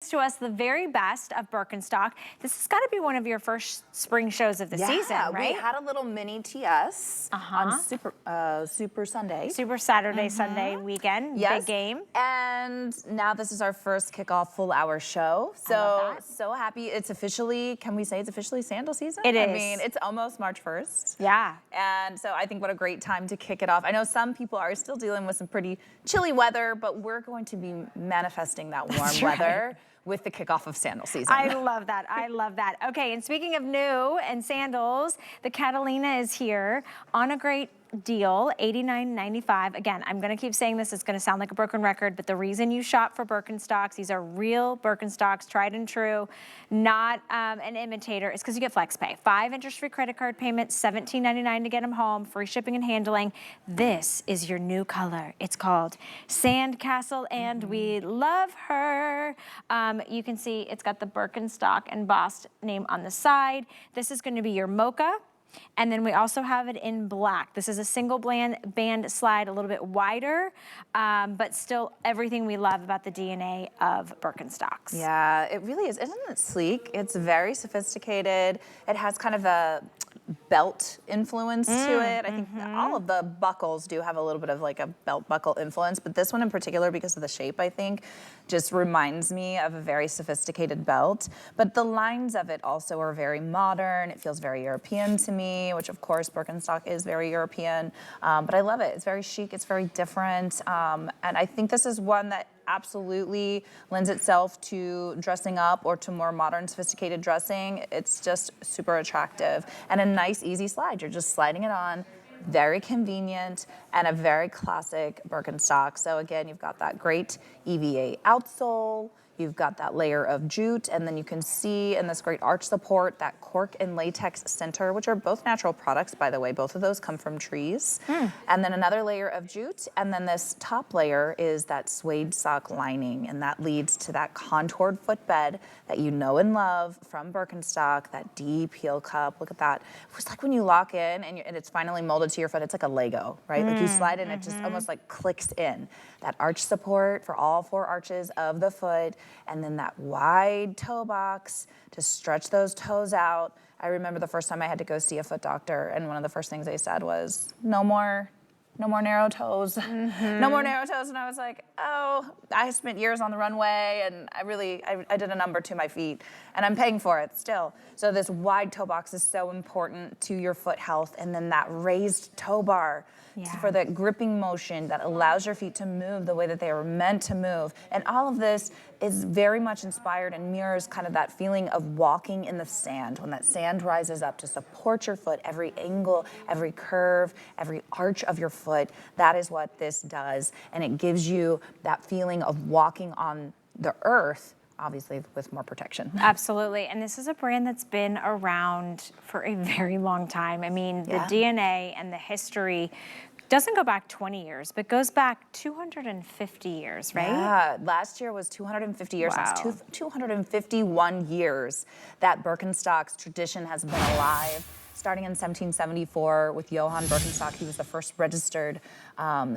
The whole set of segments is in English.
To us the very best of Birkenstock. This has got to be one of your first spring shows of the season, right? We had a little mini TS on Super Sunday. Super Saturday, Sunday weekend, big game. And now this is our first kickoff full hour show. So happy. It's officially, can we say it's officially sandal season? It is. I mean, it's almost March 1st. Yeah. And so I think what a great time to kick it off. I know some people are still dealing with some pretty chilly weather, but we're going to be manifesting that warm weather with the kickoff of sandal season. I love that. I love that. Okay, and speaking of new and sandals, the Catalina is here on a great deal, $89.95. Again, I'm going to keep saying this. It's going to sound like a broken record, but the reason you shop for Birkenstocks, these are real Birkenstocks, tried and true, not an imitator, is because you get FlexPay. 5 interest-free credit card payments, $17.99 to get them home, free shipping and handling. This is your new color. It's called Sandcastle, and we love her. You can see it's got the Birkenstock embossed name on the side. This is going to be your mocha. And then we also have it in black. This is a single band slide, a little bit wider, but still everything we love about the DNA of Birkenstocks. Yeah, it really is. Isn't it sleek? It's very sophisticated. It has kind of a belt influence to it. I think all of the buckles do have a little bit of like a belt buckle influence, but this one in particular, because of the shape, I think, just reminds me of a very sophisticated belt. But the lines of it also are very modern. It feels very European to me, which of course Birkenstock is very European, but I love it. It's very chic, it's very different, and I think this is one that absolutely lends itself to dressing up or to more modern, sophisticated dressing. It's just super attractive and a nice, easy slide. You're just sliding it on, very convenient, and a very classic Birkenstock. So again, you've got that great EVA outsole, you've got that layer of jute, and then you can see in this great arch support that cork and latex center, which are both natural products, by the way. Both of those come from trees. And then another layer of jute, and then this top layer is that suede sock lining, and that leads to that contoured footbed that you know and love from Birkenstock, that deep heel cup. Look at that. It's like when you lock in and it's finally molded to your foot, it's like a Lego, right? Like you slide in, it just almost like clicks in. That arch support for all 4 arches of the foot, and then that wide toe box to stretch those toes out. I remember the first time I had to go see a foot doctor, and one of the first things they said was, no more narrow toes, no more narrow toes. And I was like, oh, I spent years on the runway, and I did a number to my feet, and I'm paying for it still. So this wide toe box is so important to your foot health, and then that raised toe bar for that gripping motion that allows your feet to move the way that they are meant to move. And all of this is very much inspired and mirrors kind of that feeling of walking in the sand, when that sand rises up to support your foot, every angle, every curve, every arch of your foot. That is what this does, and it gives you that feeling of walking on the earth, obviously with more protection. Absolutely, and this is a brand that's been around for a very long time. I mean, the DNA and the history doesn't go back 20 years, but goes back 250 years, right? Yeah, last year was 250 years. Wow. That's 251 years that Birkenstock's tradition has been alive. Starting in 1774 with Johann Birkenstock. He was the first registered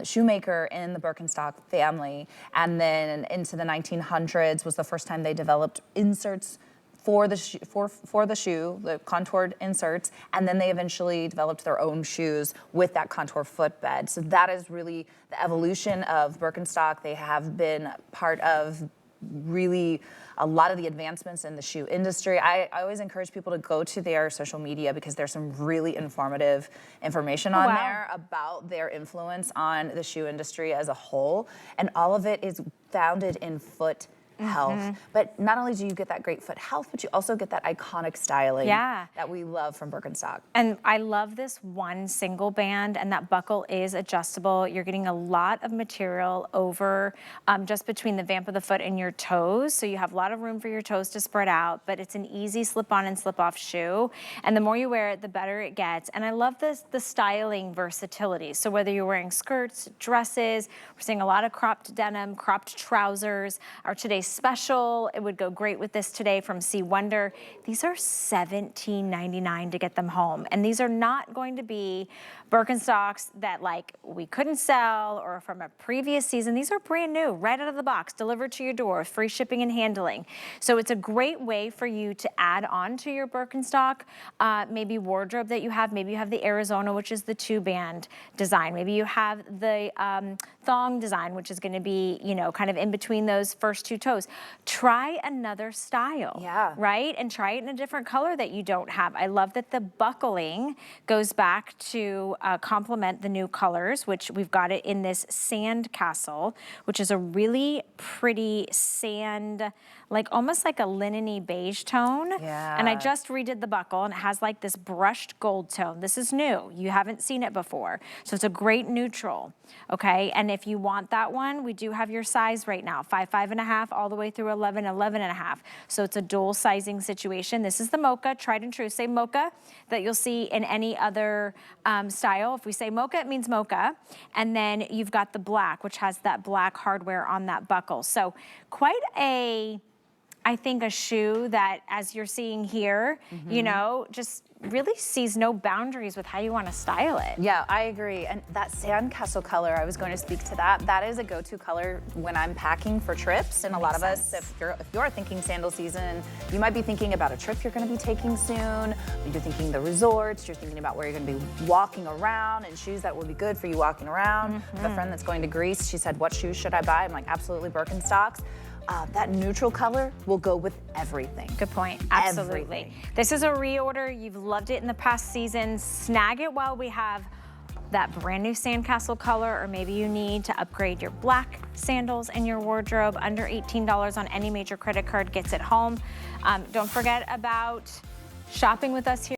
shoemaker in the Birkenstock family. And then into the 1900s was the first time they developed inserts for the shoe, the contoured inserts, and then they eventually developed their own shoes with that contour footbed. So that is really the evolution of Birkenstock. They have been part of really a lot of the advancements in the shoe industry. I always encourage people to go to their social media because there's some really informative information on there about their influence on the shoe industry as a whole. And all of it is founded in foot health. But not only do you get that great foot health, but you also get that iconic styling that we love from Birkenstock. And I love this one single band, and that buckle is adjustable. You're getting a lot of material over just between the vamp of the foot and your toes, so you have a lot of room for your toes to spread out, but it's an easy slip-on and slip-off shoe, and the more you wear it, the better it gets. And I love the styling versatility. So whether you're wearing skirts, dresses, we're seeing a lot of cropped denim, cropped trousers. Our today's special. It would go great with this today from Sea Wonder. These are $17.99 to get them home. And these are not going to be Birkenstocks that like we couldn't sell or from a previous season. These are brand new, right out of the box, delivered to your door, free shipping and handling. So it's a great way for you to add on to your Birkenstock, maybe wardrobe that you have. Maybe you have the Arizona, which is the 2-band design. Maybe you have the thong design, which is going to be, you know, kind of in between those first 2 toes. Try another style, right? And try it in a different color that you don't have. I love that the buckling goes back to complement the new colors, which we've got it in this Sand Castle, which is a really pretty sand, like almost like a linen-y beige tone. And I just redid the buckle and it has like this brushed gold tone. This is new. You haven't seen it before. So it's a great neutral, okay? And if you want that one, we do have your size right now, 5, 5.5, all the way through 11, 11.5. So it's a dual sizing situation. This is the mocha, tried and true. Same mocha that you'll see in any other style. If we say mocha, it means mocha. And then you've got the black, which has that black hardware on that buckle. So quite a, I think, a shoe that, as you're seeing here, you know, just really sees no boundaries with how you want to style it. Yeah, I agree. And that Sandcastle color, I was going to speak to that. That is a go-to color when I'm packing for trips. And a lot of us, if you're thinking sandal season, you might be thinking about a trip you're going to be taking soon. You're thinking the resorts. You're thinking about where you're going to be walking around and shoes that will be good for you walking around. The friend that's going to Greece, she said, "What shoes should I buy?" I'm like, absolutely Birkenstocks. That neutral color will go with everything. Good point. Absolutely. Everything. This is a reorder. You've loved it in the past season. Snag it while we have that brand new Sandcastle color, or maybe you need to upgrade your black sandals in your wardrobe. Under $18 on any major credit card gets it home. Don't forget about shopping with us here.